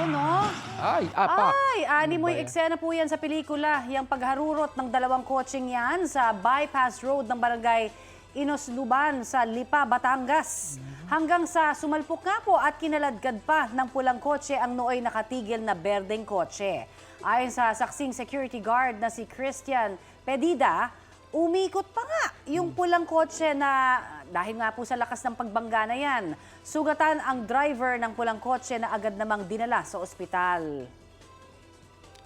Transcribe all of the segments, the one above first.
Yun, no? Ay, apak. Ay, animoy eksena po yan sa pelikula. Yung pagharurot ng dalawang kotseng yan sa bypass road ng barangay Inosluban sa Lipa, Batangas. Hanggang sa sumalpok nga po at kinaladkad pa ng pulang kotse ang nooy nakatigil na berdeng kotse. Ayon sa saksing security guard na si Christian Pedida, umikot pa nga yung pulang kotse na dahil nga po sa lakas ng pagbangga na yan, sugatan ang driver ng pulang kotse na agad namang dinala sa ospital.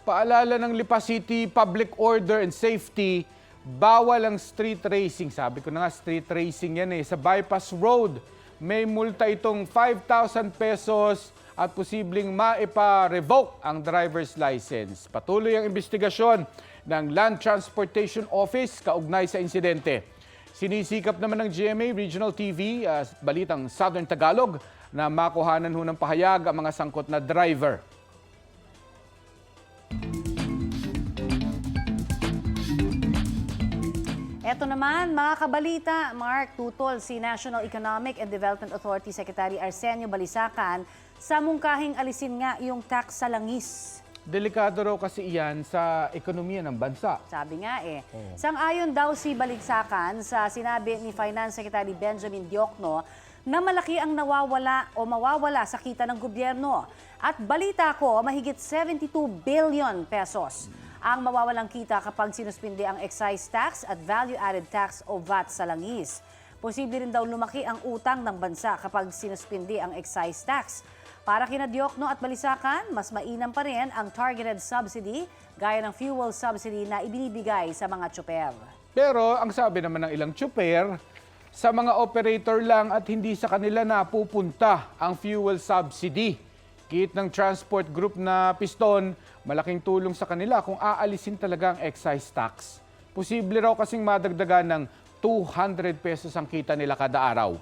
Paalala ng Lipa City Public Order and Safety, bawal ang street racing. Sabi ko na nga, street racing yan sa bypass road. May multa itong 5,000 pesos at posibleng maipa-revoke ang driver's license. Patuloy ang investigasyon ng Land Transportation Office kaugnay sa insidente. Sinisikap naman ng GMA Regional TV, balitang Southern Tagalog, na makuhanan ho ng pahayag ang mga sangkot na driver. Eto naman, mga kabalita, Mark, tutol si National Economic and Development Authority Secretary Arsenio Balisacan sa mungkahing alisin nga yung tax sa langis. Delikado raw kasi iyan sa ekonomiya ng bansa. Sabi nga Sang-ayon daw si Balisacan sa sinabi ni Finance Secretary Benjamin Diokno na malaki ang nawawala o mawawala sa kita ng gobyerno. At balita ko, mahigit 72 billion pesos ang mawawalang kita kapag sinuspindi ang excise tax at value-added tax o VAT sa langis. Posible rin daw lumaki ang utang ng bansa kapag sinuspindi ang excise tax. Para kina Diokno at Balisacan, mas mainam pa rin ang targeted subsidy gaya ng fuel subsidy na ibinibigay sa mga tsuper. Pero ang sabi naman ng ilang tsuper, sa mga operator lang at hindi sa kanila napupunta ang fuel subsidy. Kit ng transport group na Piston, malaking tulong sa kanila kung aalisin talaga ang excise tax. Posible raw kasing madagdagan ng 200 pesos ang kita nila kada araw.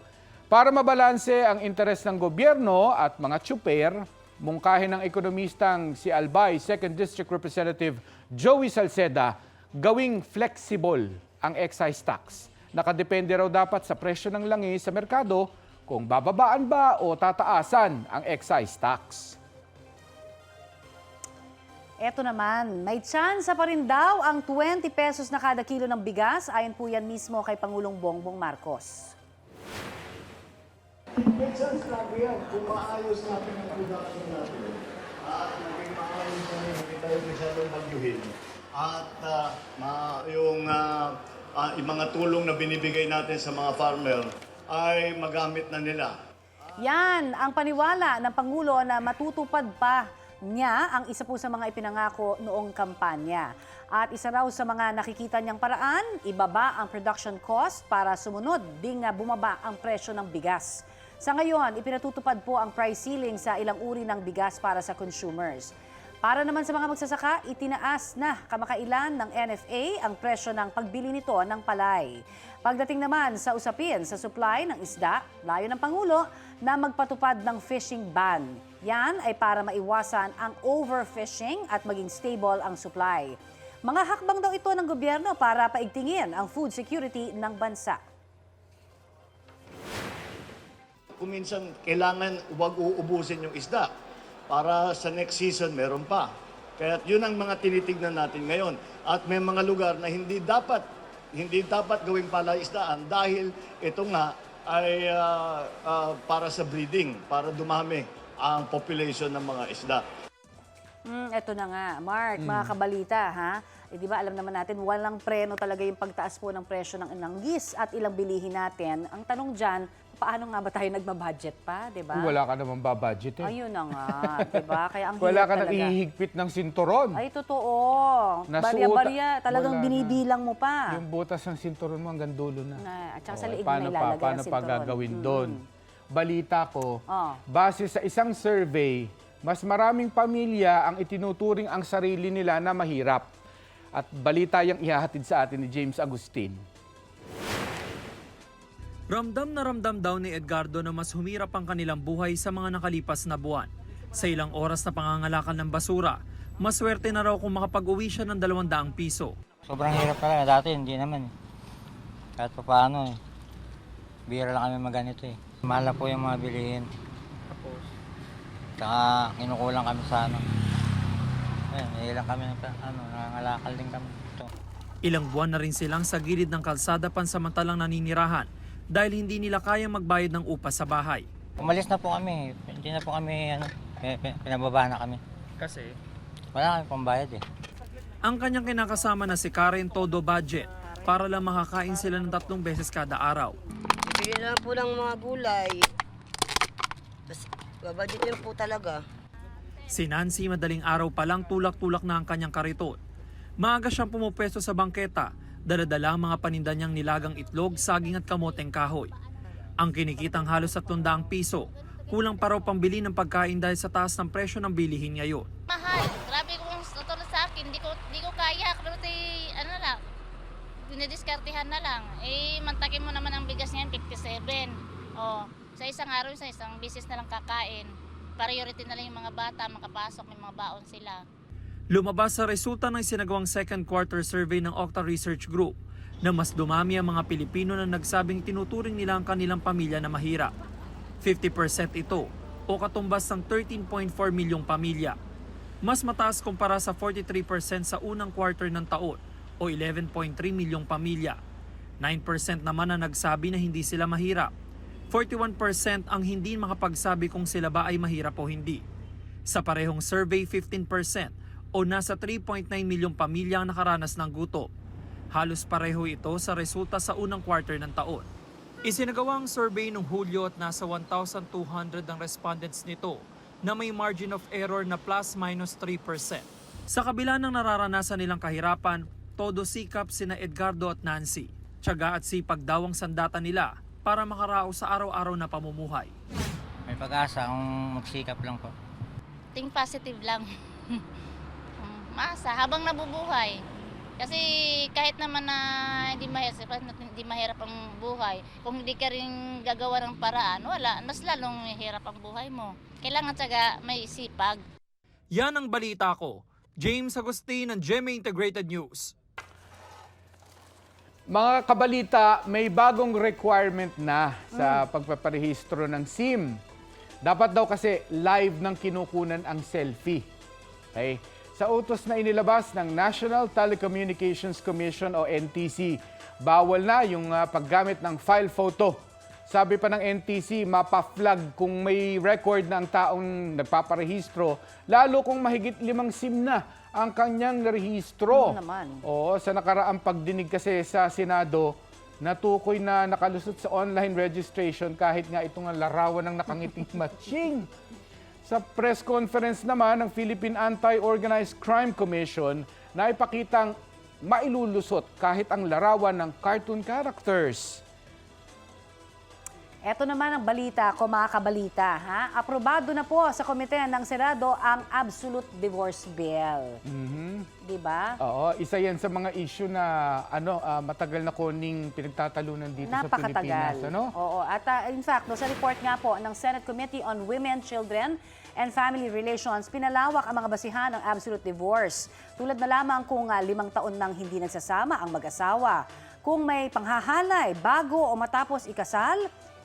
Para mabalanse ang interes ng gobyerno at mga tsuper, mungkahin ng ekonomistang si Albay 2nd District Representative Joey Salceda, gawing flexible ang excise tax. Nakadepende raw dapat sa presyo ng langis sa merkado kung bababaan ba o tataasan ang excise tax. Eto naman, may tsansa pa rin daw ang 20 pesos na kada kilo ng bigas. Ayon po yan mismo kay Pangulong Bongbong Marcos. May chance lagi yan kung maayos natin ang production natin at maging maayos na hindi tayo masyadong magyuhin. At yung mga tulong na binibigay natin sa mga farmer ay magamit na nila. Yan ang paniwala ng Pangulo na matutupad pa niya ang isa po sa mga ipinangako noong kampanya. At isa raw sa mga nakikita niyang paraan, ibaba ang production cost para sumunod ding bumaba ang presyo ng bigas. Sa ngayon, ipinatutupad po ang price ceiling sa ilang uri ng bigas para sa consumers. Para naman sa mga magsasaka, itinaas na kamakailan ng NFA ang presyo ng pagbili nito ng palay. Pagdating naman sa usapin sa supply ng isda, layo ng Pangulo na magpatupad ng fishing ban. Yan ay para maiwasan ang overfishing at maging stable ang supply. Mga hakbang daw ito ng gobyerno para paigtingin ang food security ng bansa. Kung minsan kailangan huwag uubusin yung isda para sa next season meron pa. Kaya yun ang mga tinitignan natin ngayon. At may mga lugar na hindi dapat gawing palaisdaan dahil ito nga ay para sa breeding, para dumami ang population ng mga isda. Eto na nga, Mark, mga kabalita, ha? Di ba alam naman natin, walang preno talaga yung pagtaas po ng presyo ng langgis at ilang bilihin natin. Ang tanong dyan, paano nga ba tayo nagma-budget pa, di ba? Wala ka naman ba-budget Ayun na nga, di ba? Kaya ang Wala hirap ka nang talaga. ihigpit ng sinturon. Ay, totoo. Nasuot- Barya-barya, talagang wala na. binibilang mo pa. Yung butas ng sinturon mo hanggang dulo na. At saka sa liig Paano na ilalagay paano ang pa sinturon. gagawin doon? Balita ko, Oh. base sa isang survey, mas maraming pamilya ang itinuturing ang sarili nila na mahirap. At balita yung ihahatid sa atin ni James Agustin. Ramdam na ramdam daw ni Edgardo na mas humirap ang kanilang buhay sa mga nakalipas na buwan. Sa ilang oras na pangangalakan ng basura, maswerte na raw kung makapag-uwi siya ng 200 piso. Sobrang hirap talaga. Dati hindi naman eh. Kahit pa paano eh. Bira lang kami maganito eh. Mahal na po yung mga bilihin. Saka kinukulang kami sa ano. Ayun, ilang kami nangangalakal din kami. Ito. Ilang buwan na rin silang sa gilid ng kalsada pansamantalang naninirahan dahil hindi nila kayang magbayad ng upa sa bahay. Umalis na po kami. Hindi na po kami, pinababa na kami. Kasi? Wala kami pambayad eh. Ang kanyang kinakasama na si Karen todo budget para lang makakain sila ng 3 beses kada araw. Bibili na lang po ng mga gulay. Tapos babadgetin po talaga. Si Nancy madaling araw pa lang tulak-tulak na ang kanyang kariton. Maaga siyang pumupwesto sa bangketa, daladala ang mga paninda niyang nilagang itlog, saging at kamoteng kahoy. Ang kinikitang halos 300 piso, kulang pa raw pambili ng pagkain dahil sa taas ng presyo ng bilihin ngayon. Mahal. Grabe kung tutulong sa akin. Di ko kaya. Kasi ano lang, dinidiskartehan na lang. Mantakin mo naman ang bigas niyan, 57. Sa isang araw, sa isang bisis na lang kakain. Priority na lang yung mga bata, makapasok, may mga baon sila. Lumabas sa resulta ng sinagawang second quarter survey ng Octa Research Group na mas dumami ang mga Pilipino na nagsabing tinuturing nila ang kanilang pamilya na mahirap. 50% ito o katumbas ng 13.4 milyong pamilya. Mas mataas kumpara sa 43% sa unang quarter ng taon o 11.3 milyong pamilya. 9% naman ang nagsabi na hindi sila mahirap. 41% ang hindi makapagsabi kung sila ba ay mahirap o hindi. Sa parehong survey, 15% o nasa 3.9 milyong pamilya ang nakaranas ng gutom. Halos pareho ito sa resulta sa unang quarter ng taon. Isinagawa ang survey noong Hulyo at nasa 1,200 ang respondents nito na may margin of error na plus-minus 3%. Sa kabila ng nararanasan nilang kahirapan, todo sikap sina Edgardo at Nancy. Tiyaga at sipag daw ang sandata nila para makaraos sa araw-araw na pamumuhay. May pag-asa kung magsikap lang po. Think positive lang. Masa, habang nabubuhay. Kasi kahit naman na hindi mahirap ang buhay, kung hindi ka rin gagawa ng paraan, wala, mas lalong mahirap ang buhay mo. Kailangan tiyaga, may sipag. Yan ang balita ko. James Agustin ng GMA Integrated News. Mga kabalita, may bagong requirement na sa pagpaparehistro ng SIM. Dapat daw kasi live ng kinukunan ang selfie. Okay? Sa utos na inilabas ng National Telecommunications Commission o NTC, bawal na yung paggamit ng file photo. Sabi pa ng NTC, mapa-flag kung may record na ang taong nagpaparehistro, lalo kung mahigit 5 SIM na ang kanyang narehistro. Oo, sa nakaraang pagdinig kasi sa Senado, natukoy na nakalusot sa online registration kahit nga itong larawan ng nakangiting matching. Sa press conference naman ng Philippine Anti-Organized Crime Commission na ipakitang mailulusot kahit ang larawan ng cartoon characters. Ito naman ang balita ko, mga kabalita. Aprobado na po sa komite ng Senado ang Absolute Divorce Bill. Di ba? Oo, isa yan sa mga issue na matagal na kuning pinagtatalunan dito sa Pilipinas. Oo, at in fact, sa report nga po ng Senate Committee on Women, Children, and Family Relations, pinalawak ang mga basihan ng absolute divorce. Tulad na lamang kung 5 taon nang hindi nagsasama ang mag-asawa. Kung may panghahalay bago o matapos ikasal,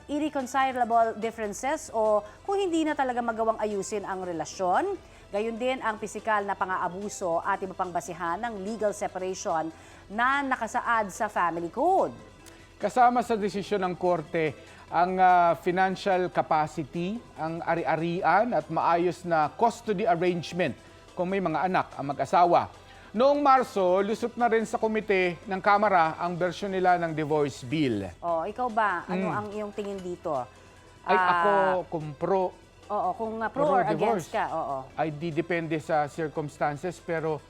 irreconcilable differences o kung hindi na talaga magawang ayusin ang relasyon. Gayon din ang pisikal na pang-aabuso at iba pang basihan ng legal separation na nakasaad sa Family Code. Kasama sa desisyon ng Korte ang financial capacity, ang ari-arian at maayos na custody arrangement kung may mga anak ang mag-asawa. Noong Marso, lusot na rin sa komite ng Kamara ang bersyon nila ng divorce bill. Ikaw ba? Ano ang iyong tingin dito? Ay, ako kung pro. Oo, kung pro or against ka, Ay, depende sa circumstances, pero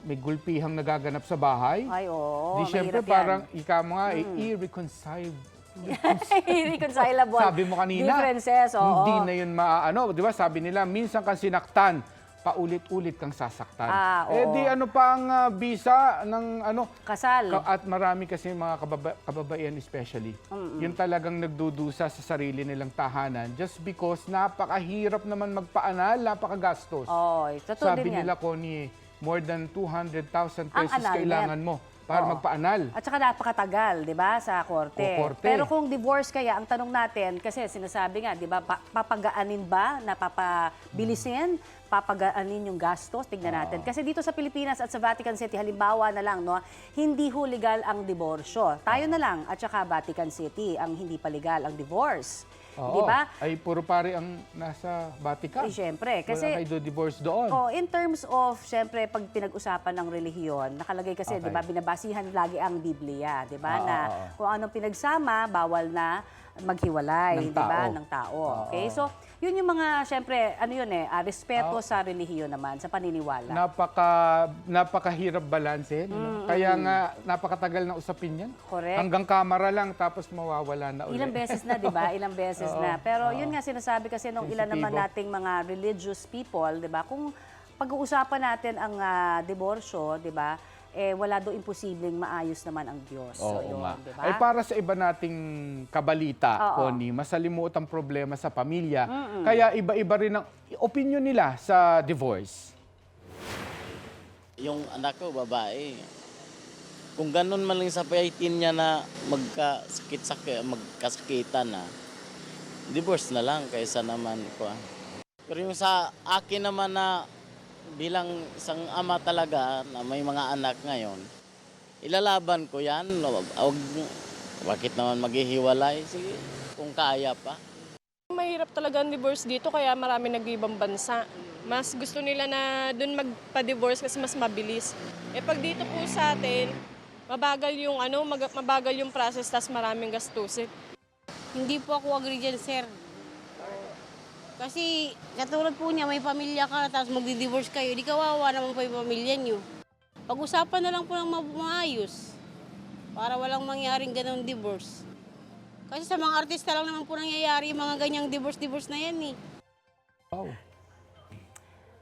may gulpihang nagaganap sa bahay. Ay, oo. Di syempre parang ika mo nga, irreconcilable. Sabi mo kanina, differences, hindi na yun di ba? Sabi nila, minsan kang sinaktan, paulit-ulit kang sasaktan. Di ano pa ang bisa ng kasal. At marami kasi mga kababaihan especially, yun talagang nagdudusa sa sarili nilang tahanan just because napakahirap naman magpaanal, napakagastos. Totoo Sabi din yan. nila, Connie, more than 200,000 pesos kailangan mo para Oo. magpaanal. At saka napakatagal, 'di ba, sa korte. O, korte. Pero kung divorce kaya, ang tanong natin kasi sinasabi nga, 'di ba, papagaanin ba, napapabilisin, papagaanin yung gastos, tignan natin. Kasi dito sa Pilipinas at sa Vatican City, halimbawa na lang, no, hindi ho legal ang diborsyo. Tayo na lang at saka Vatican City ang hindi pa legal ang divorce. Oo. 'Di ba? Ay, puro pare ang nasa Vatican. Eh, syempre, kasi Wala kayo divorce doon. Oh, in terms of, syempre, pag pinag-usapan ng relihiyon, nakalagay kasi, Okay. 'di ba, binabasihan lagi ang Biblia, 'di ba, Oo, na oo. kung anong pinagsama, bawal na maghiwalay, Ng 'di ba, tao. ng tao. Oo. Okay? So, yun yung mga, syempre, ano yun respeto sa relihiyon naman, sa paniniwala. Napakahirap balansehin. no? Kaya nga, napakatagal na usapin yan. Correct. Hanggang kamera lang, tapos mawawala na ulit. Ilang beses na, 'di ba? Ilang beses Oo, na. Pero oo. yun nga sinasabi kasi nung ilan naman Sensitibo. nating mga religious people, 'di ba? Kung pag-uusapan natin ang diborsyo, 'di ba? Wala do imposibleng maayos naman ang Diyos. So, Oo yun, nga. 'di ba? Ay para sa iba nating kabalita, Oo. Connie, masalimuot ang problema sa pamilya. Kaya iba-iba rin ang opinion nila sa divorce. Yung anak ko, babae. Kung ganun man lang sa payatin niya na magkasakitan na, divorce na lang kaysa naman ko. Pero yung sa akin naman na bilang isang ama talaga na may mga anak ngayon, ilalaban ko yan. Bakit naman maghihiwalay? Sige, kung kaya pa. Mahirap talaga ang divorce dito kaya marami nag-ibang bansa. Mas gusto nila na doon magpa-divorce kasi mas mabilis. Pag dito po sa atin, mabagal yung process tas maraming gastusin. Hindi po ako agree dyan, sir. Kasi katulad po niya, may pamilya ka, tapos magdi-divorce kayo, di kawawa naman po yung pamilya niyo. Pag-usapan na lang po ng maayos para walang mangyaring ganong divorce. Kasi sa mga artista lang naman po nangyayari yung mga ganyang divorce na yan eh. Wow.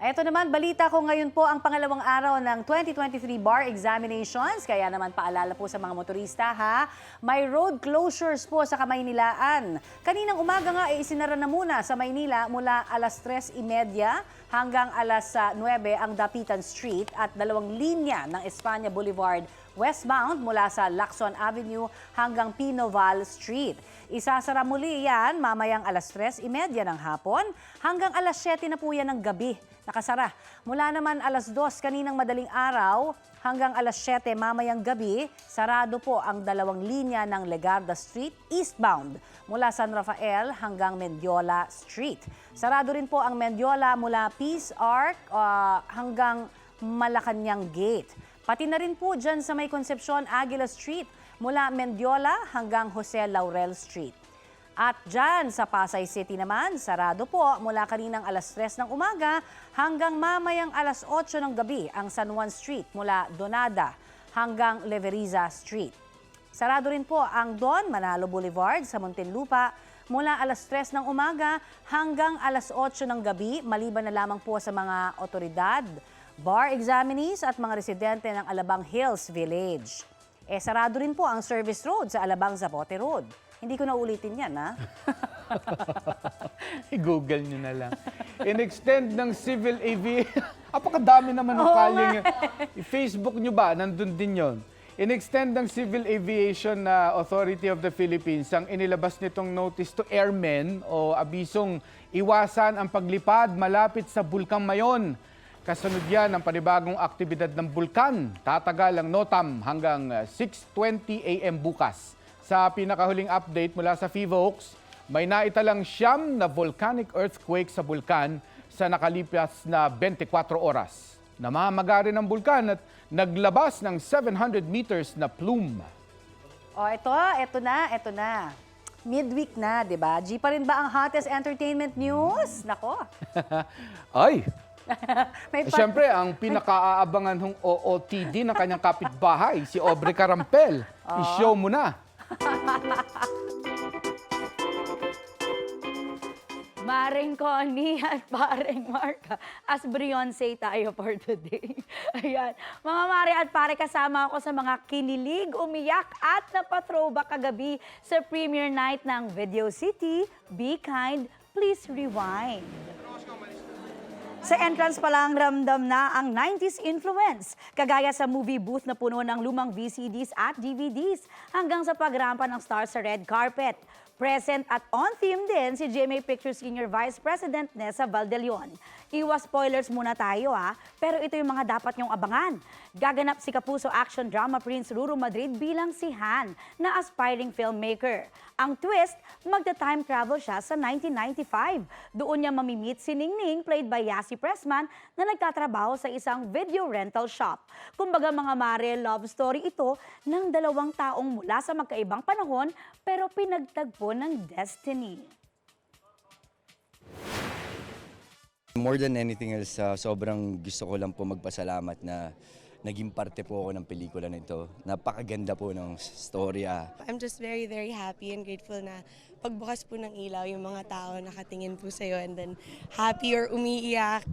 Ito naman, balita ko ngayon po ang pangalawang araw ng 2023 bar examinations. Kaya naman paalala po sa mga motorista ha, may road closures po sa Kamaynilaan. Kaninang umaga nga isinara na muna sa Maynila mula alas 3:30 hanggang alas 9 ang Dapitan Street at 2 linya ng Espanya Boulevard westbound mula sa Lacson Avenue hanggang Pinoval Street. Isasara muli yan mamayang alas 3:30 ng hapon hanggang alas 7 na po yan ng gabi. Nakasara. Mula naman alas 2 kaninang madaling araw hanggang alas 7 mamayang gabi, sarado po ang 2 linya ng Legarda Street eastbound mula San Rafael hanggang Mendiola Street. Sarado rin po ang Mendiola mula Peace Arc hanggang Malacanang Gate. Pati na rin po dyan sa may Concepcion Aguila Street mula Mendiola hanggang Jose Laurel Street. At dyan sa Pasay City naman, sarado po mula kaninang alas 3 ng umaga hanggang mamayang alas 8 ng gabi ang San Juan Street mula Donada hanggang Leveriza Street. Sarado rin po ang Don Manalo Boulevard sa Muntinlupa mula alas 3 ng umaga hanggang alas 8 ng gabi, maliban na lamang po sa mga otoridad, bar examinees at mga residente ng Alabang Hills Village. Sarado rin po ang service road sa Alabang Zapote Road. Hindi ko na ulitin yan, ha? I-google nyo na lang. In-extend ng civil aviation. Apakadami naman ng kalyeng yun. I-Facebook nyo ba? Nandun din yon. In-extend ng Civil Aviation Authority of the Philippines ang inilabas nitong notice to airmen o abisong iwasan ang paglipad malapit sa Bulkang Mayon. Kasunod yan ang panibagong aktibidad ng bulkan. Tatagal ang NOTAM hanggang 6:20 a.m. bukas. Sa pinakahuling update mula sa PHIVOLCS, may naitalang 9 na volcanic earthquake sa bulkan sa nakalipas na 24 oras. Namamaga rin ang bulkan at naglabas ng 700 meters na plume. Ito na. Midweek na, di ba? G pa rin ba ang hottest entertainment news? Nako. Ay! May Siyempre, ang pinakaaabangan ng OOTD ng kanyang kapitbahay, si Aubrey Carampel. I-show mo na. Maring Connie at Paring Marka, as Beyonce tayo for today. Ayan. Mga Mare at Pare, kasama ako sa mga kinilig, umiyak at napathrowback kagabi sa premiere night ng Video City, Be Kind, Please Rewind. Sa entrance pa lang ramdam na ang 90s influence. Kagaya sa movie booth na puno ng lumang VCDs at DVDs hanggang sa pagrampa ng stars sa red carpet. Present at on-theme din si GMA Pictures Senior Vice President Nessa Valdelion. Iwas spoilers muna tayo pero ito yung mga dapat niyong abangan. Gaganap si Kapuso action drama Prince Ruru Madrid bilang si Han na aspiring filmmaker. Ang twist, magta-time travel siya sa 1995. Doon niya mamimit si Ningning played by Yasi Pressman na nagtatrabaho sa isang video rental shop. Kumbaga mga mare, love story ito ng dalawang taong mula sa magkaibang panahon pero pinagtagpo ng destiny. More than anything else, sobrang gusto ko lang po magpasalamat na naging parte po ako ng pelikula na ito. Napakaganda po ng storya. I'm just very, very happy and grateful na pagbukas po ng ilaw, yung mga tao nakatingin po sa'yo and then happy or umiiyak.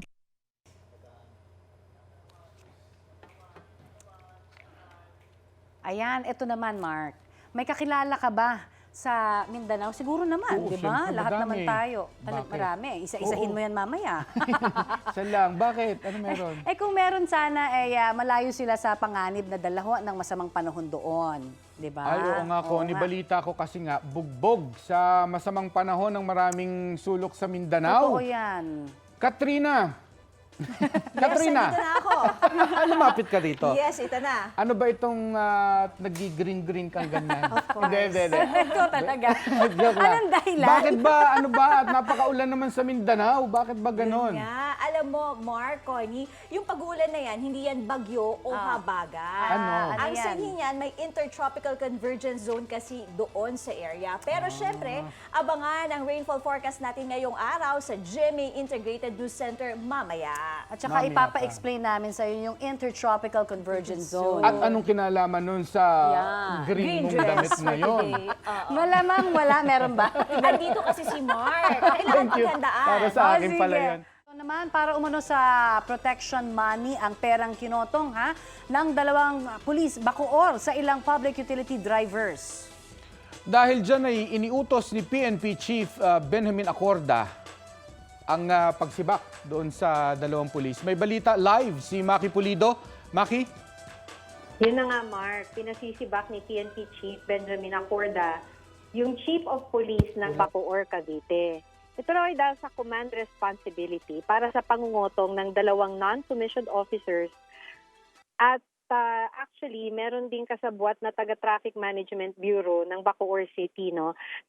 Ayan, ito naman, Mark. May kakilala ka ba sa Mindanao? Siguro naman, Oo, di ba? syempre, Lahat madami. naman tayo. Bakit? Marami. Isa-isahin Oo. mo yan mamaya. Isa lang. Bakit? Ano meron? Kung meron sana, malayo sila sa panganib na dalaho ng masamang panahon doon. Di ba? Ay, oo nga, Connie. Balita ko kasi nga, bugbog sa masamang panahon ng maraming sulok sa Mindanao. Totoo yan. Katrina! Katrina! Yes, ito na ako. Lumapit ka dito. Yes, ito na. Ano ba itong nag-green-green kang ganyan? Of course. Hindi. Ito talaga. Joke lang. Anong dahilan? Bakit ba? Ano ba? At napakaulan naman sa Mindanao. Bakit ba ganon? Yun nga. Alam mo, Mark, Connie, yung pag-ulan na yan, hindi yan bagyo o habagat. Ano? Ang yan? sanhi niyan, may intertropical convergence zone kasi doon sa area. Pero syempre, abangan ang rainfall forecast natin ngayong araw sa GMA Integrated News Center mamaya. At saka Mamaya ipapa-explain namin sa iyo yung Intertropical Convergence Zone. At anong kinalaman nun sa green mong damit na yun? Malamang wala. Meron ba? Andito kasi si Mark. Kailangan Thank you. paghandaan. Para sa akin pala sige. yan. Ito naman, para umano sa protection money, ang perang kinotong ng dalawang pulis Bacoor sa ilang public utility drivers. Dahil dyan ay iniutos ni PNP Chief Benjamin Acorda ang pagsibak doon sa dalawang pulis. May balita live si Maki Pulido. Maki? Yun na nga, Mark. Pinasisibak ni PNP Chief Benjamin Acorda yung Chief of Police ng Bacoor, Cavite. Ito raw ay dahil sa command responsibility para sa pangungutong ng dalawang non-commissioned officers at actually, meron din kasabwat na taga-Traffic Management Bureau ng Bacoor City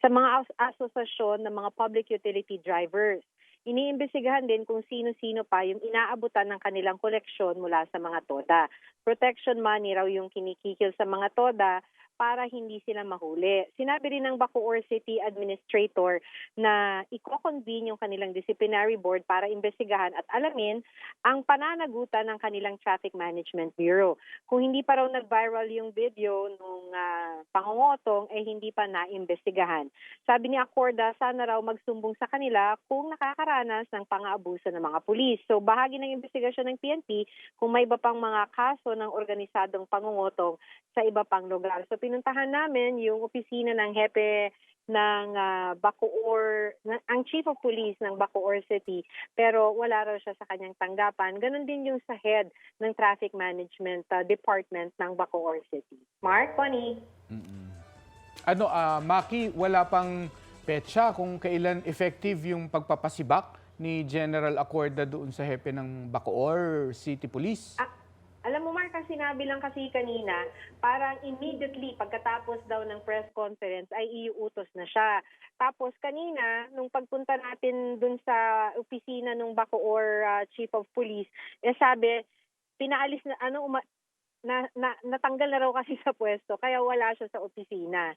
sa mga asosasyon ng mga public utility drivers. Iniimbestigahan din kung sino-sino pa yung inaabutan ng kanilang koleksyon mula sa mga toda. Protection money raw yung kinikikil sa mga toda para hindi sila mahuli. Sinabi rin ng Bacoor City Administrator na i-convene yung kanilang disciplinary board para imbestigahan at alamin ang pananagutan ng kanilang Traffic Management Bureau. Kung hindi pa raw nag-viral yung video nung pangungotong, hindi pa naimbestigahan. Sabi ni Acorda, sana raw magsumbong sa kanila kung nakakaranas ng pang-aabuso ng mga pulis. So bahagi ng investigasyon ng PNP kung may iba pang mga kaso ng organisadong pangungotong sa iba pang lugar. So pinuntahan namin yung opisina ng hepe ng Bacoor, ang Chief of Police ng Bacoor City, pero wala raw siya sa kanyang tanggapan. Ganon din yung sa head ng Traffic Management Department ng Bacoor City. Mark, Connie. Maki, wala pang petsa kung kailan effective yung pagpapasibak ni General Acorda doon sa hepe ng Bacoor City Police? Alam mo, Mark, sinabi lang kasi kanina, parang immediately pagkatapos daw ng press conference ay iuutos na siya. Tapos kanina, nung pagpunta natin dun sa opisina ng Bacoor Chief of Police, sabi, pinaalis na, natanggal na raw kasi sa pwesto, kaya wala siya sa opisina.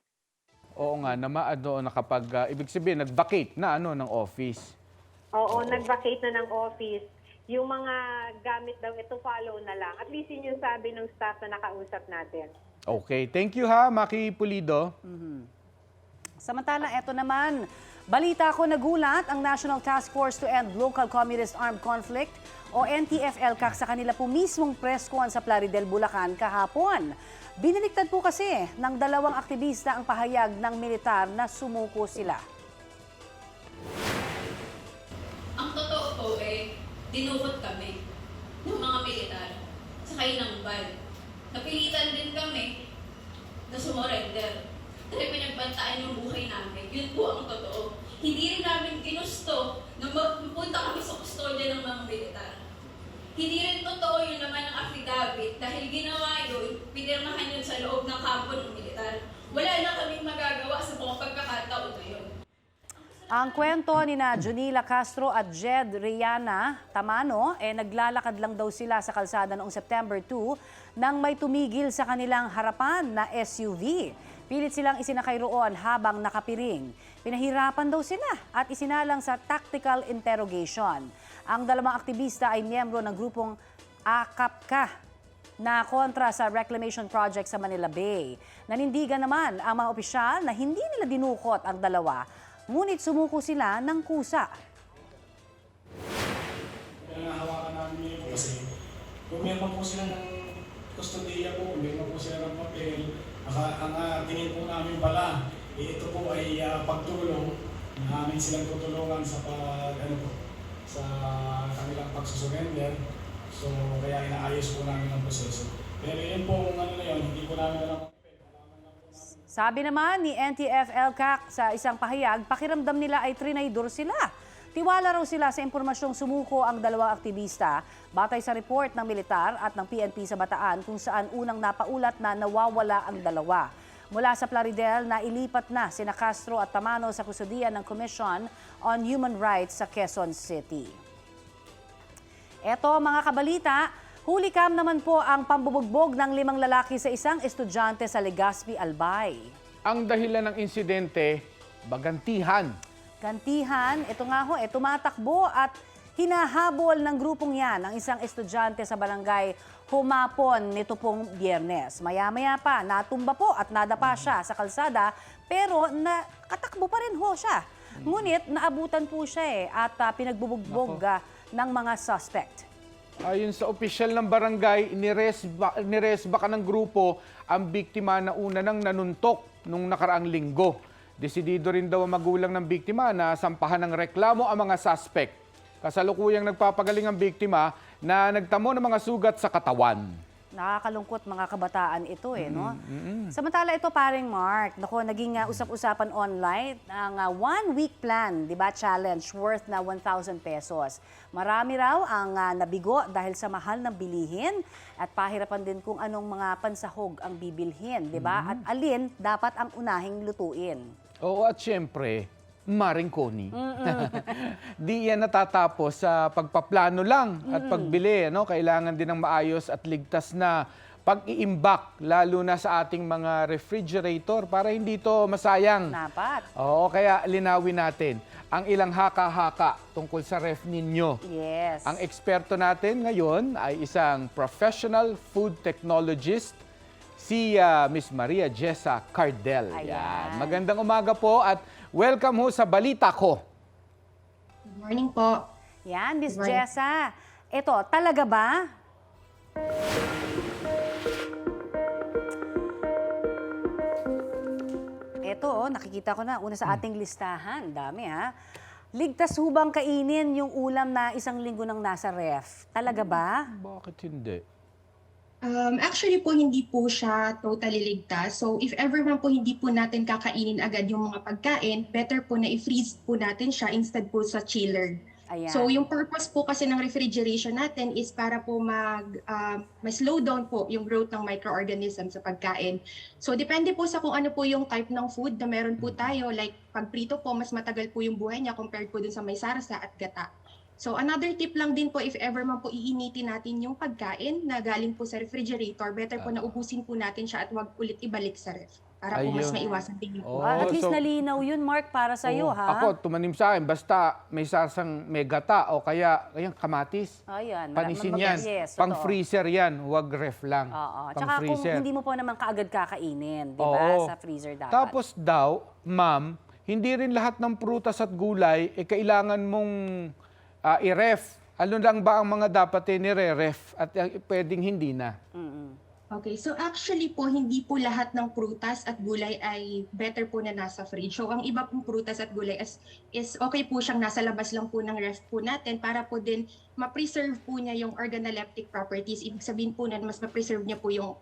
Oo nga, nakapag, ibig sabihin, nag-vacate na ng office. Oo, nag-vacate na ng office. Yung mga gamit daw, ito follow na lang. At least yun yung sabi ng staff na nakausap natin. Okay, thank you Maki Pulido. Samantalang eto naman, balita ko nagulat ang National Task Force to End Local Communist Armed Conflict o NTF-ELCAC sa kanila po mismong preskuan sa Plaridel, Bulacan kahapon. Binaliktad po kasi ng dalawang aktivista ang pahayag ng militar na sumuko sila. Ang totoo po dinukot kami ng mga militar, sakay ng van. Napilitan din kami na sumurrender. Dahil pinagbantaan yung buhay namin. Yun po ang totoo. Hindi rin namin ginusto na mapunta kami sa kustodya ng mga militar. Hindi rin totoo yun naman ang affidavit dahil ginawa yun, pinirmahan yun sa loob ng kampo ng militar. Wala na kaming magagawa sa mga pagkakataon na yun. Ang kwento ni na Junila Castro at Jed Rihanna Tamano, naglalakad lang daw sila sa kalsada noong September 2 nang may tumigil sa kanilang harapan na SUV. Pilit silang isinakay roon habang nakapiring. Pinahirapan daw sila at isinalang sa tactical interrogation. Ang dalawang aktivista ay miyembro ng grupong AKAPKA na kontra sa reclamation project sa Manila Bay. Nanindigan naman ang mga opisyal na hindi nila dinukot ang dalawa. Ngunit sumuko sila ng kusa. Hawakan namin yun kasi kung meron po sila ng kustodiya po, kung meron po sila ng papel, ang tingin po namin pala, ito po ay pagtulong na amin silang tutulungan sa sa kanilang pagsusurrender. So kaya inaayos po namin ang proseso. Pero yun po hindi po namin alam. Sabi naman ni NTF-ELCAC sa isang pahayag, pakiramdam nila ay trinaydor sila. Tiwala raw sila sa impormasyong sumuko ang dalawang aktivista batay sa report ng militar at ng PNP sa Bataan kung saan unang napaulat na nawawala ang dalawa. Mula sa Plaridel, nailipat na sina Castro at Tamano sa kustudiyan ng Commission on Human Rights sa Quezon City. Eto mga kabalita, huli kam naman po ang pambubugbog ng 5 lalaki sa isang estudyante sa Legazpi, Albay. Ang dahilan ng insidente, bagantihan. Gantihan, ito nga ho, tumatakbo at hinahabol ng grupong yan ang isang estudyante sa barangay Humapon nito pong Biyernes. Maya-maya pa, natumba po at nadapa siya sa kalsada pero nakatakbo pa rin ho siya. Ngunit naabutan po siya at pinagbubugbog ng mga suspect. Ayon sa opisyal ng barangay, niresba ng grupo ang biktima na una nang nanuntok nung nakaraang linggo. Desidido rin daw ang magulang ng biktima na sampahan ng reklamo ang mga suspect. Kasalukuyang nagpapagaling ang biktima na nagtamo ng mga sugat sa katawan. Nakakalungkot mga kabataan ito no? Samantala ito paring Mark, naging usap-usapan online ang 1-week plan, di ba, challenge worth na 1,000 pesos. Marami raw ang nabigo dahil sa mahal ng bilihin at pahirapan din kung anong mga pansahog ang bibilhin, di ba? At alin dapat ang unahing lutuin. Oo, at syempre, Maring Connie. Di yan natatapos sa pagpaplano lang at pagbili. Kailangan din ng maayos at ligtas na pag-iimbak, lalo na sa ating mga refrigerator para hindi ito masayang. Dapat. Oo, kaya linawin natin ang ilang haka-haka tungkol sa ref ninyo. Yes. Ang eksperto natin ngayon ay isang professional food technologist, si Miss Maria Jessa Cardel. Yan. Magandang umaga po at welcome ho sa Balita Ko. Good morning po. Yan, Miss Jessa. Ito, talaga ba? Ito, nakikita ko na una sa ating listahan. Dami ha. Ligtas hubang kainin yung ulam na isang linggo nang nasa ref? Talaga ba? Bakit hindi? Actually po, hindi po siya totally ligtas. So if ever man po hindi po natin kakainin agad yung mga pagkain, better po na i-freeze po natin siya instead po sa chiller. Ayan. So yung purpose po kasi ng refrigeration natin is para po ma-slow down po yung growth ng microorganisms sa pagkain. So depende po sa kung ano po yung type ng food na meron po tayo. Like pag prito po, mas matagal po yung buhay niya compared po dun sa may sarsa at gata. So another tip lang din po, if ever man po iinitin natin yung pagkain na galing po sa refrigerator, better po na ubusin po natin siya at wag ulit ibalik sa ref. Para po mas maiwasan din yung At least nalinaw yun, Mark, para sa'yo, ha? Ako, tumanim sa akin, basta may sarsang may gata o kaya kamatis. Ayan. Panisin yan. Yes, pang-freezer yan, huwag ref lang. Oo. Tsaka kung hindi mo po naman kaagad kakainin, di ba? Sa freezer dapat. Tapos daw, ma'am, hindi rin lahat ng prutas at gulay kailangan mong i-ref. Ano lang ba ang mga dapat nire-ref at pwedeng hindi na? Okay, so actually po, hindi po lahat ng prutas at gulay ay better po na nasa fridge. So ang iba pong prutas at gulay is okay po siyang nasa labas lang po ng ref po natin para po din ma-preserve po niya yung organoleptic properties. Ibig sabihin po na mas ma-preserve niya po yung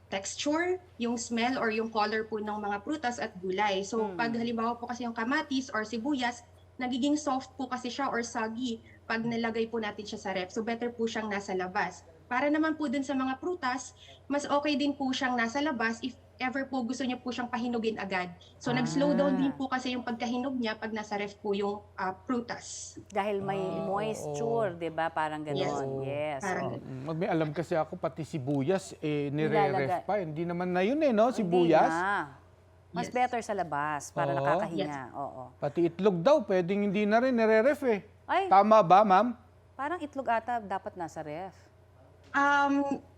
texture, yung smell, or yung color po ng mga prutas at gulay. So pag halimbawa po kasi yung kamatis or sibuyas, nagiging soft po kasi siya or soggy pag nilagay po natin siya sa ref. So better po siyang nasa labas. Para naman po dun sa mga prutas, mas okay din po siyang nasa labas if ever po gusto niya po siyang pahinugin agad. So nag-slow down din po kasi yung pagkahinog niya pag nasa ref po yung prutas. Dahil may moisture, di ba? Parang gano'n. Yes. Parang May alam kasi ako, pati sibuyas, nire-ref Nilalagay. pa. Hindi naman na yun no? Sibuyas. Hindi na. Mas better sa labas para Oo. nakakahinga. Oo. Pati itlog daw, pwedeng hindi na rin nire-ref eh. Ay. Tama ba, ma'am? Parang itlog ata dapat nasa ref.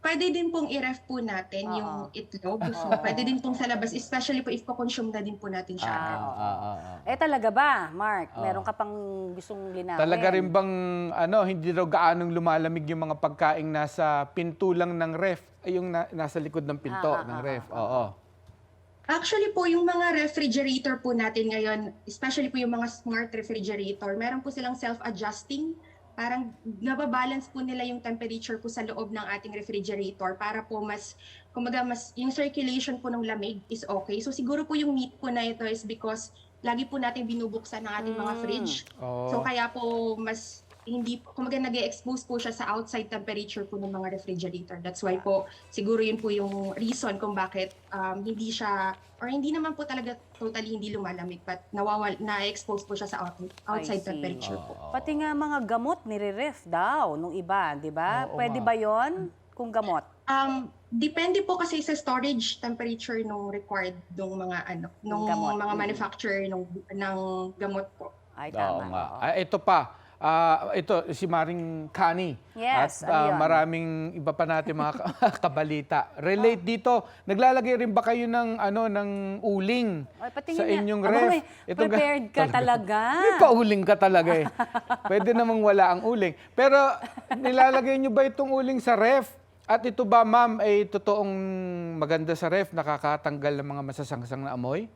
Pwede din pong i-ref po natin yung itlog. So, pwede din pong sa labas, especially po if ko-consume na din po natin siya. Eh talaga ba, Mark? Meron ka pang gustong linawin? Talaga rin bang hindi daw gaanong lumalamig yung mga pagkaing nasa pinto lang ng ref, ay yung nasa likod ng pinto ng ref? Oo. Actually po, yung mga refrigerator po natin ngayon, especially po yung mga smart refrigerator, meron po silang self-adjusting. Parang nababalance po nila yung temperature po sa loob ng ating refrigerator para po mas yung circulation po ng lamig is okay. So siguro po yung meat po na ito is because lagi po natin binubuksan ng ating mga fridge. So kaya po mas hindi, nag-expose po siya sa outside temperature po ng mga refrigerator. That's why po, siguro yun po yung reason kung bakit hindi siya, or hindi naman po talaga totally hindi lumalamig, but na-expose po siya sa outside temperature po. Pati nga mga gamot nire-ref daw nung iba, di ba? Pwede ba yon kung gamot? Depende po kasi sa storage temperature nung required ng mga nung mga manufacturer ng gamot po. Ay, Oo tama. nga. Ito pa. Ito, si Maring Kani. Yes, At ano yun? maraming iba pa natin mga kabalita. Relate dito, naglalagay rin ba kayo ng uling Ay, patingin sa nga. inyong Aba, ref? may prepared ka talaga. May pauling ka talaga eh. Pwede namang wala ang uling. Pero nilalagay nyo ba itong uling sa ref? At ito ba, ma'am, ay totoong maganda sa ref, nakakatanggal ng mga masasangsang na amoy?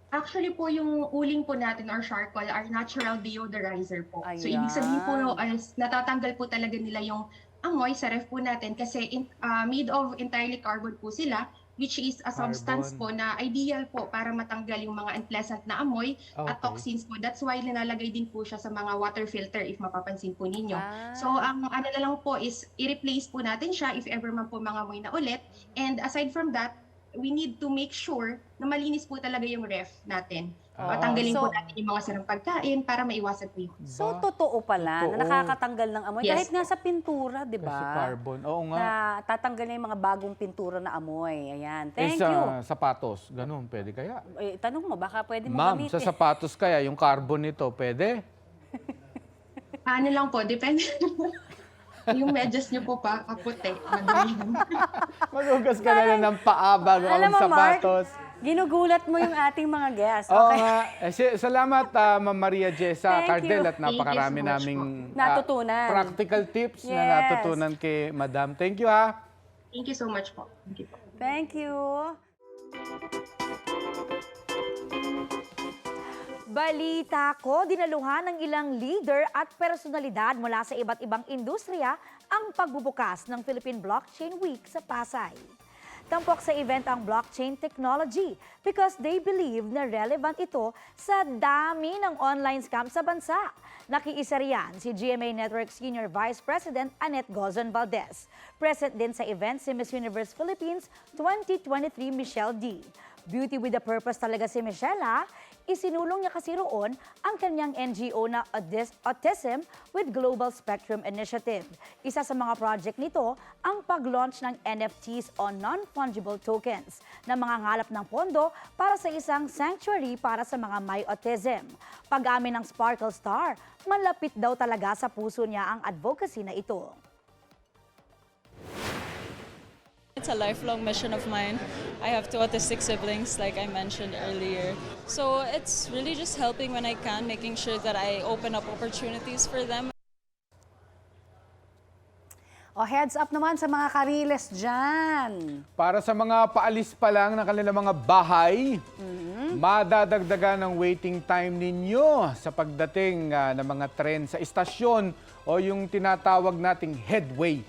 Actually po, yung uling po natin or charcoal are natural deodorizer po. So Ayan. ibig sabihin po is natatanggal po talaga nila yung amoy sa ref po natin kasi made of entirely carbon po sila, which is a substance po na ideal po para matanggal yung mga unpleasant na amoy at toxins po. That's why nilalagay din po siya sa mga water filter if mapapansin po ninyo. So ang ano na lang po is i-replace po natin siya if ever man po mga amoy na ulit. And aside from that, we need to make sure na malinis po talaga yung ref natin. Tanggalin po natin yung mga sarang pagkain para maiwasan po yung. So, totoo pala na nakakatanggal ng amoy. Yes. Kahit nga sa pintura, di ba? Kasi carbon. Oo nga. Na tatanggal na yung mga bagong pintura na amoy. Ayan. Thank sa you. sapatos, ganun, pwede kaya? Tanong mo, baka pwede mo Ma'am, gamitin. sa sapatos kaya, yung carbon nito, pwede? Ano lang po, depende. Yung medyas niyo po pa, kaputi. Madali. Magugas ka na lang ng paa bago Alam ang mo, Mark, sapatos. ginugulat mo yung ating mga guests. Oo Okay? nga. Salamat, Ma'am Maria Jessa Thank Cardel. you. At napakarami Thank you so much naming Natutunan. practical tips na Yes. natutunan kay Madam. Thank you, ha. Thank you so much po. Thank you po. Thank you. Balita ko, dinaluhan ng ilang leader at personalidad mula sa iba't ibang industriya ang pagbubukas ng Philippine Blockchain Week sa Pasay. Tampok sa event ang blockchain technology because they believe na relevant ito sa dami ng online scam sa bansa. Nakiisa riyan si GMA Network Senior Vice President Annette Gozon Valdez. Present din sa event si Miss Universe Philippines 2023 Michelle D. Beauty with a purpose talaga si Michelle, ha? Isinulong niya kasi roon ang kanyang NGO na Autism with Global Spectrum Initiative. Isa sa mga project nito ang pag-launch ng NFTs o non-fungible tokens na mangangalap ng pondo para sa isang sanctuary para sa mga may autism. Pag-amin ng Sparkle Star, malapit daw talaga sa puso niya ang advocacy na ito. It's a lifelong mission of mine. I have 2 autistic siblings, like I mentioned earlier. So it's really just helping when I can, making sure that I open up opportunities for them. O heads up naman sa mga kariles dyan. Para sa mga paalis pa lang ng kanilang mga bahay, madadagdagan ang waiting time ninyo sa pagdating ng mga tren sa istasyon o yung tinatawag nating headway.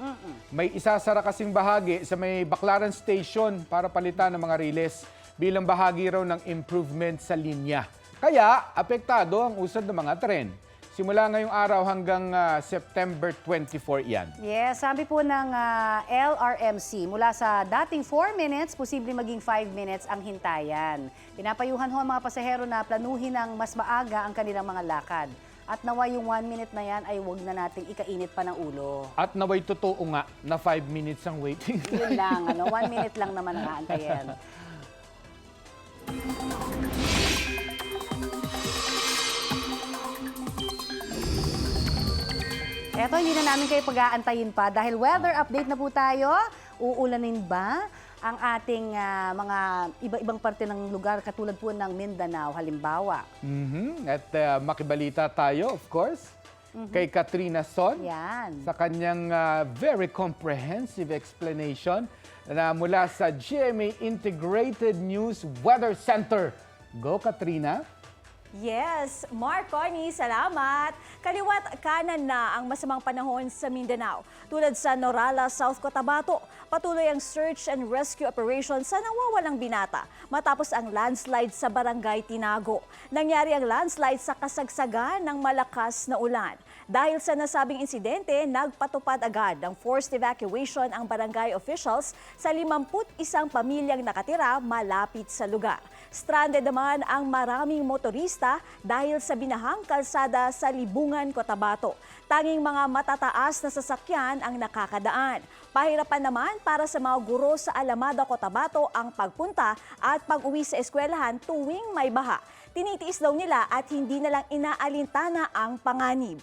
May isasara kasing bahagi sa may Baclaran Station para palitan ng mga riles bilang bahagi raw ng improvement sa linya. Kaya, apektado ang usad ng mga tren. Simula ngayong araw hanggang September 24 yan. Yes, sabi po ng LRMC, mula sa dating 4 minutes, posible maging 5 minutes ang hintayan. Pinapayuhan ho ang mga pasahero na planuhin ng mas maaga ang kanilang mga lakad. At naway yung 1 minute na yan ay huwag na nating ikainit pa ng ulo. At naway totoo nga na 5 minutes ang waiting time. Yun lang, 1 minute lang naman ang aantayin. Eto, hindi na namin kayo pag-aantayin pa dahil weather update na po tayo. Uulanin ba ang ating mga iba-ibang parte ng lugar katulad po ng Mindanao, halimbawa? At makibalita tayo, of course, kay Katrina Son. Yan. Sa kanyang very comprehensive explanation na mula sa GMA Integrated News Weather Center. Go, Katrina! Yes, Mark, Connie, salamat. Kaliwat kanan na ang masamang panahon sa Mindanao. Tulad sa Norala, South Cotabato, patuloy ang search and rescue operation sa nawawalang binata matapos ang landslide sa Barangay Tinago. Nangyari ang landslide sa kasagsagan ng malakas na ulan. Dahil sa nasabing insidente, nagpatupad agad ng forced evacuation ang barangay officials sa 51 pamilyang nakatira malapit sa lugar. Stranded naman ang maraming motorista dahil sa binahang kalsada sa Libungan, Cotabato. Tanging mga matataas na sasakyan ang nakakadaan. Pahirapan naman para sa mga guro sa Alamada, Cotabato ang pagpunta at pag-uwi sa eskwelahan tuwing may baha. Tinitiis daw nila at hindi na lang inaalintana ang panganib.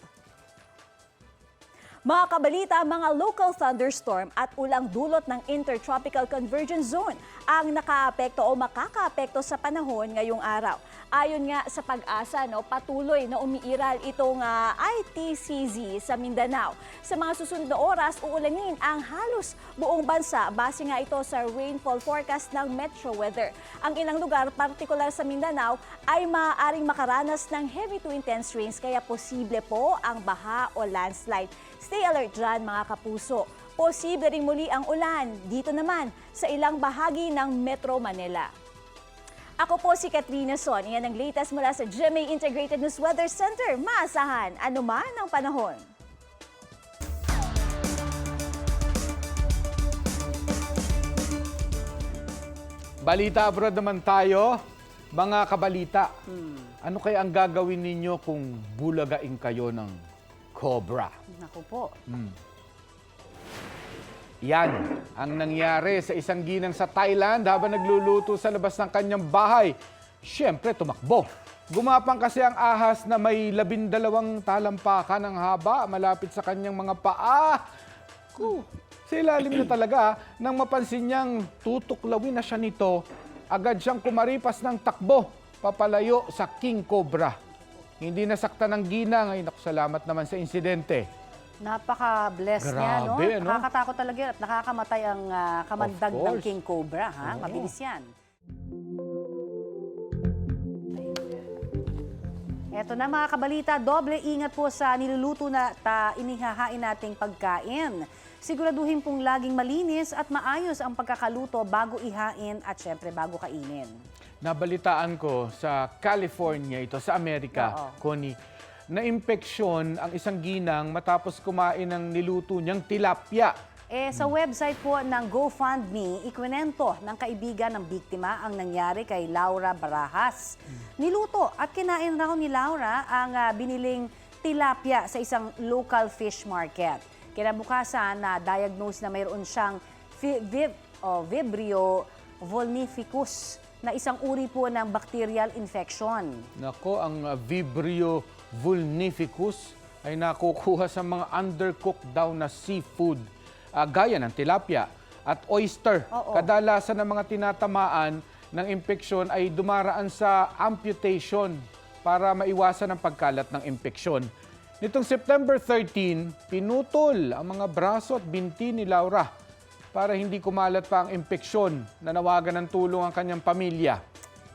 Mga kabalita, mga local thunderstorm at ulang dulot ng Intertropical Convergence Zone ang nakaapekto o makakaapekto sa panahon ngayong araw. Ayon nga sa Pag-asa, patuloy na umiiral itong ITCZ sa Mindanao. Sa mga susunod na oras, uulanin ang halos buong bansa base nga ito sa rainfall forecast ng Metro Weather. Ang ilang lugar, partikular sa Mindanao, ay maaaring makaranas ng heavy to intense rains kaya posible po ang baha o landslide. Stay alert dyan mga kapuso. Posible ring muli ang ulan dito naman sa ilang bahagi ng Metro Manila. Ako po si Katrina Son. Iyan ang latest mula sa GMA Integrated News Weather Center. Maasahan anuman ang panahon. Balita abroad naman tayo. Mga kabalita, ano kaya ang gagawin ninyo kung bulagain kayo ng cobra? Naku po. Yan ang nangyari sa isang ginang sa Thailand habang nagluluto sa labas ng kanyang bahay. Siyempre, tumakbo. Gumapang kasi ang ahas na may 12 talampakan ng haba malapit sa kanyang mga paa. Sa ilalim na talaga, nang mapansin niyang tutuklawin na siya nito, agad siyang kumaripas ng takbo papalayo sa king cobra. Hindi nasaktan ng ginang. Ay, naku, salamat naman sa insidente. Napaka-bless niya, no? Grabe, no? Nakakatakot talaga at nakakamatay ang kamandag Of ng course. king cobra, ha? Oo. Mabilis yan. Eto na mga kabalita, doble ingat po sa niluluto na inihahain nating pagkain. Siguraduhin pong laging malinis at maayos ang pagkakaluto bago ihain at syempre bago kainin. Nabalitaan ko sa California, ito sa Amerika, Connie, na impeksyon ang isang ginang matapos kumain ng niluto niyang tilapia. Sa website po ng GoFundMe, ikwinento ng kaibigan ng biktima ang nangyari kay Laura Barajas. Niluto at kinain raw ni Laura ang biniling tilapia sa isang local fish market. Kinabukasan na-diagnose na mayroon siyang Vibrio vulnificus na isang uri po ng bacterial infection. Nako, ang Vibrio vulnificus ay nakukuha sa mga undercooked daw na seafood, gaya ng tilapia at oyster. Kadalasan ng mga tinatamaan ng impeksyon ay dumaraan sa amputation para maiwasan ang pagkalat ng impeksyon. Nitong September 13, pinutol ang mga braso at binti ni Laura para hindi kumalat pa ang impeksyon na nawagan ng tulong ang kanyang pamilya.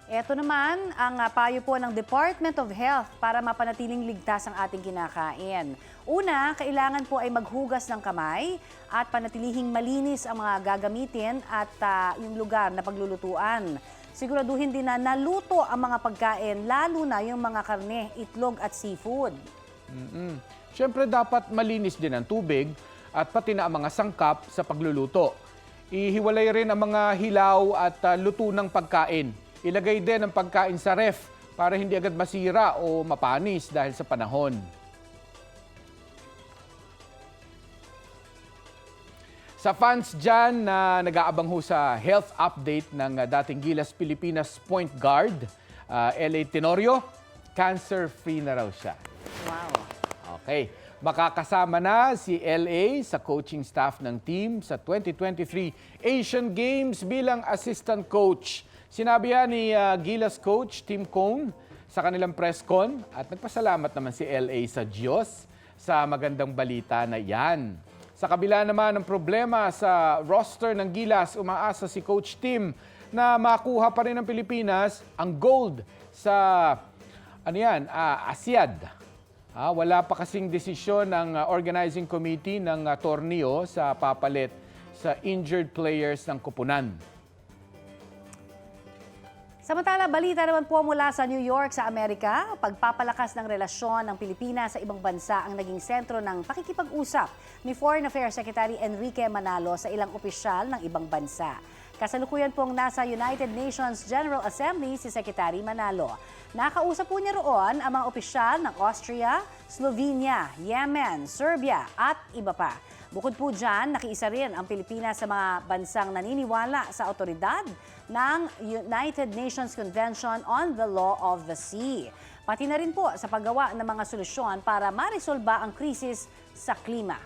Ito naman ang payo po ng Department of Health para mapanatiling ligtas ang ating kinakain. Una, kailangan po ay maghugas ng kamay at panatilihing malinis ang mga gagamitin at yung lugar na paglulutuan. Siguraduhin din na naluto ang mga pagkain, lalo na yung mga karne, itlog at seafood. Siyempre dapat malinis din ang tubig at pati na ang mga sangkap sa pagluluto. Ihiwalay rin ang mga hilaw at luto ng pagkain. Ilagay din ang pagkain sa ref para hindi agad masira o mapanis dahil sa panahon. Sa fans dyan na nag-aabang ho sa health update ng dating Gilas Pilipinas point guard, L.A. Tenorio, cancer-free na raw siya. Wow. Okay. Makakasama na si L.A. sa coaching staff ng team sa 2023 Asian Games bilang assistant coach. Sinabi yan ni Gilas coach Tim Cone sa kanilang press con at nagpasalamat naman si L.A. sa Diyos sa magandang balita na yan. Sa kabila naman ng problema sa roster ng Gilas, umaasa si Coach Tim na makuha pa rin ng Pilipinas ang gold sa ASEAD. Wala pa kasing desisyon ng organizing committee ng torneo sa papalit sa injured players ng koponan. Samantala, balita naman po mula sa New York sa Amerika, pagpapalakas ng relasyon ng Pilipinas sa ibang bansa ang naging sentro ng pakikipag-usap ni Foreign Affairs Secretary Enrique Manalo sa ilang opisyal ng ibang bansa. Kasalukuyan pong nasa United Nations General Assembly si Secretary Manalo. Nakausap po niya roon ang mga opisyal ng Austria, Slovenia, Yemen, Serbia at iba pa. Bukod po dyan, nakiisa rin ang Pilipinas sa mga bansang naniniwala sa otoridad ng United Nations Convention on the Law of the Sea. Pati na rin po sa paggawa ng mga solusyon para maresolba ang krisis sa klima.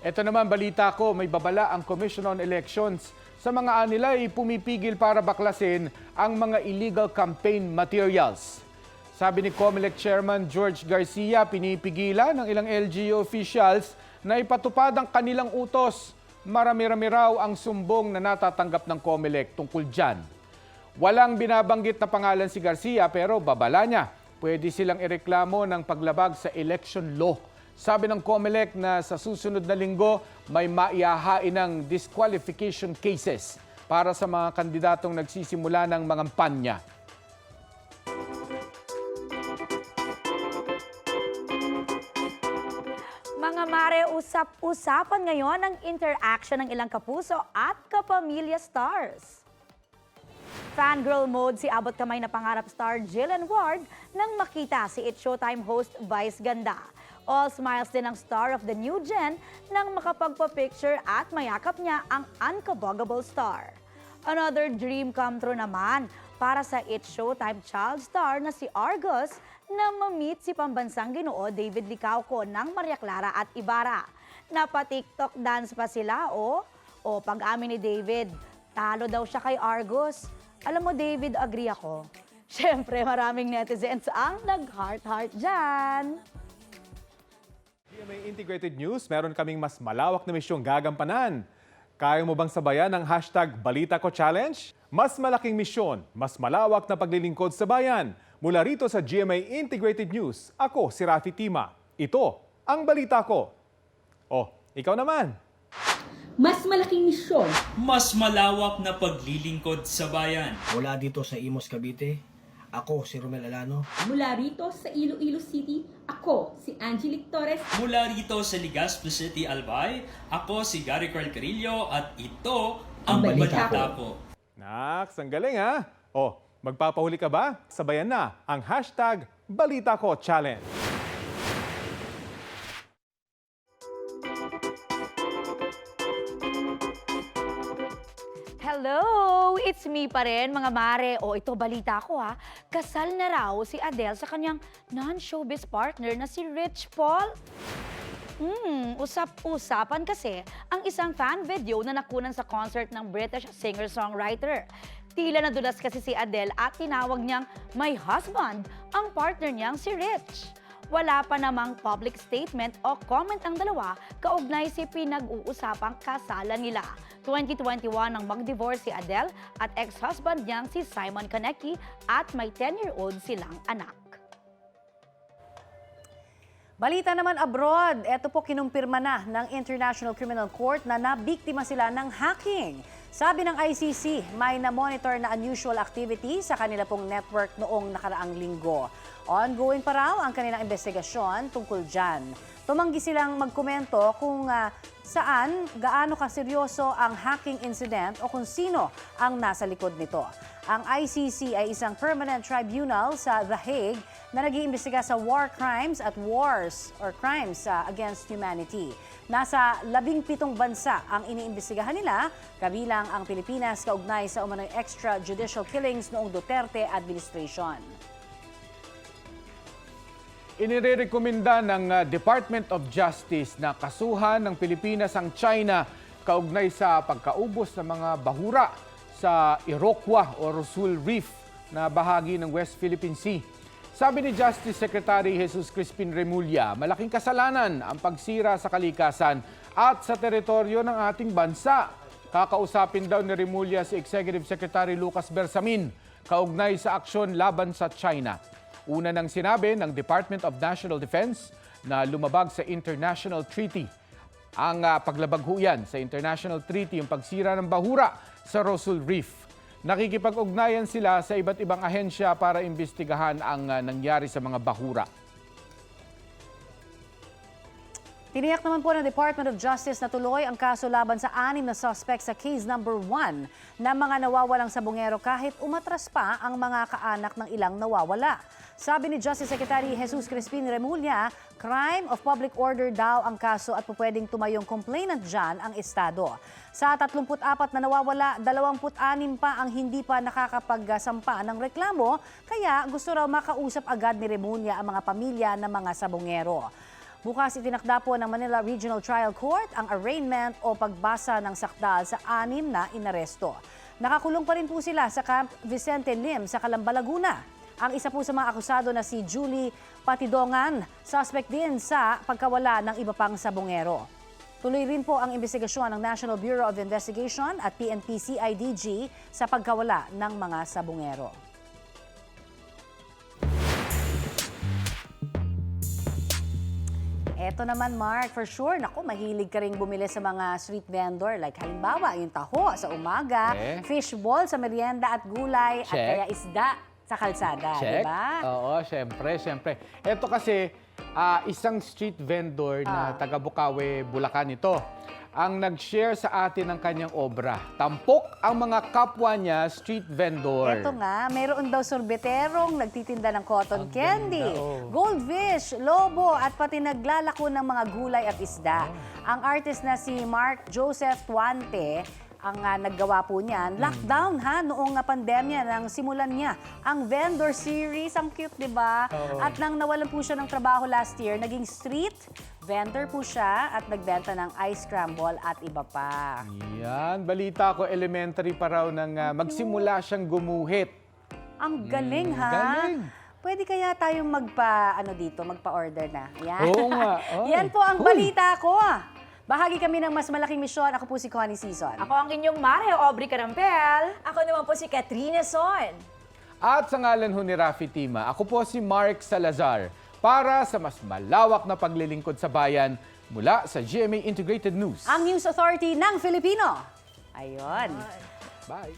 Ito naman balita ko, may babala ang Commission on Elections sa mga anila ay pumipigil para baklasin ang mga illegal campaign materials. Sabi ni COMELEC Chairman George Garcia, pinipigilan ng ilang LGU officials na ipatupad ang kanilang utos. Marami-rami raw ang sumbong na natatanggap ng COMELEC tungkol dyan. Walang binabanggit na pangalan si Garcia pero babala niya, pwede silang ireklamo ng paglabag sa election law. Sabi ng COMELEC na sa susunod na linggo may maihahain ng disqualification cases para sa mga kandidatong nagsisimula ng mga kampanya. Mga mare, usap-usapan ngayon ang interaction ng ilang kapuso at kapamilya stars. Fangirl mode si abot kamay na pangarap star Jillian Ward nang makita si It's Showtime host Vice Ganda. All smiles din ang star of the new gen nang makapagpa-picture at mayakap niya ang unkabuggable star. Another dream come true naman para sa It's Showtime child star na si Argus na ma-meet si pambansang Ginoo David Licauco ng Maria Clara at Ibarra. Napa-TikTok dance pa sila o pag-amin ni David, talo daw siya kay Argus. Alam mo David, agree ako. Siyempre maraming netizens ang nag-heart-heart dyan. GMA Integrated News, meron kaming mas malawak na misyong gagampanan. Kaya mo bang sabayan ang #Balita Ko Challenge? Mas malaking misyon, mas malawak na paglilingkod sa bayan. Mula rito sa GMA Integrated News, ako si Rafi Tima. Ito ang Balita Ko. Ikaw naman. Mas malaking misyon. Mas malawak na paglilingkod sa bayan. Mula dito sa Imus, Cavite, ako si Romel Alano. Mula rito sa Iloilo City, ako si Angelique Torres. Mula rito sa Legazpi City, Albay, ako si Gary Carl Carillo at ito ang Balita Ko. Naks, ang galing ha? Magpapahuli ka ba? Sabayan na ang #Balita Ko Challenge. Hello! It's me pa rin, mga mare. Ito balita ko ha. Kasal na raw si Adele sa kanyang non-showbiz partner na si Rich Paul. Usap-usapan kasi ang isang fan video na nakunan sa concert ng British singer-songwriter. Tila nadulas kasi si Adele at tinawag niyang my husband ang partner niyang si Rich. Wala pa namang public statement o comment ang dalawa kaugnay si pinag-uusapang kasalan nila. 2021 nang mag-divorce si Adele at ex-husband niyang si Simon Konecki at may 10-year-old silang anak. Balita naman abroad, eto po kinumpirma na ng International Criminal Court na nabiktima sila ng hacking. Sabi ng ICC, may na-monitor na unusual activity sa kanila pong network noong nakaraang linggo. Ongoing pa raw ang kanilang investigasyon tungkol dyan. Tumanggi silang magkomento kung saan, gaano kaseryoso ang hacking incident o kung sino ang nasa likod nito. Ang ICC ay isang permanent tribunal sa The Hague na nag-iimbestiga sa war crimes at wars or crimes against humanity. Nasa 17 bansa ang iniimbestigahan nila, kabilang ang Pilipinas kaugnay sa umano'y extrajudicial killings noong Duterte administration. Inirekomenda ng Department of Justice na kasuhan ng Pilipinas ang China kaugnay sa pagkaubos ng mga bahura sa Iroquois o Rosul Reef na bahagi ng West Philippine Sea. Sabi ni Justice Secretary Jesus Crispin Remulla, malaking kasalanan ang pagsira sa kalikasan at sa teritoryo ng ating bansa. Kakausapin daw ni Remulla si Executive Secretary Lucas Bersamin kaugnay sa aksyon laban sa China. Una nang sinabi ng Department of National Defense na lumabag sa international treaty. Ang paglabag ho yan sa international treaty, yung pagsira ng bahura sa Rosul Reef. Nakikipag-ugnayan sila sa iba't ibang ahensya para imbestigahan ang nangyari sa mga bahura. Tiniyak naman po ng Department of Justice na tuloy ang kaso laban sa 6 na suspect sa case number 1 na mga nawawalang sabungero kahit umatras pa ang mga kaanak ng ilang nawawala. Sabi ni Justice Secretary Jesus Crispin Remulla, crime of public order daw ang kaso at pupwedeng tumayong complainant dyan ang Estado. Sa 34 na nawawala, 26 pa ang hindi pa nakakapagsampa ng reklamo, kaya gusto raw makausap agad ni Remulla ang mga pamilya ng mga sabungero. Bukas itinakda po ng Manila Regional Trial Court ang arraignment o pagbasa ng sakdal sa 6 na inaresto. Nakakulong pa rin po sila sa Camp Vicente Lim sa Calamba, Laguna. Ang isa po sa mga akusado na si Julie Patidongan, suspect din sa pagkawala ng iba pang sabungero. Tuloy rin po ang investigasyon ng National Bureau of Investigation at PNP-CIDG sa pagkawala ng mga sabungero. Eto naman, Mark, for sure, naku, mahilig ka rin bumili sa mga street vendor. Like halimbawa, yung taho sa umaga, fishball sa merienda at gulay, at kaya isda sa kalsada, di ba? Oo, syempre. Eto kasi, isang street vendor na taga Bukawi, Bulacan ito, ang nag-share sa atin ng kanyang obra. Tampok ang mga kapwa niya street vendor. Eto nga, mayroon daw sorbeterong nagtitinda ng cotton candy, goldfish, lobo, at pati naglalako ng mga gulay at isda. Ang artist na si Mark Joseph Tuante, ang naggawa po niyan, lockdown noong pandemya nang simulan niya ang vendor series. Ang cute, di ba? At nang nawalan po siya ng trabaho last year, naging street vendor po siya at nagbenta ng ice scramble at iba pa. Yan, balita ko elementary pa raw nang magsimula siyang gumuhit. Ang galing, Galing. Pwede kaya tayong magpa-order na. Yan. Oo nga. Yan po ang balita ko. Bahagi kami ng mas malaking misyon. Ako po si Connie Season. Ako ang inyong Mare, Aubrey Carampel. Ako naman po si Katrina Son. At sa ngalan ho ni Rafi Tima, ako po si Mark Salazar para sa mas malawak na paglilingkod sa bayan mula sa GMA Integrated News. Ang News Authority ng Filipino. Ayun. Bye.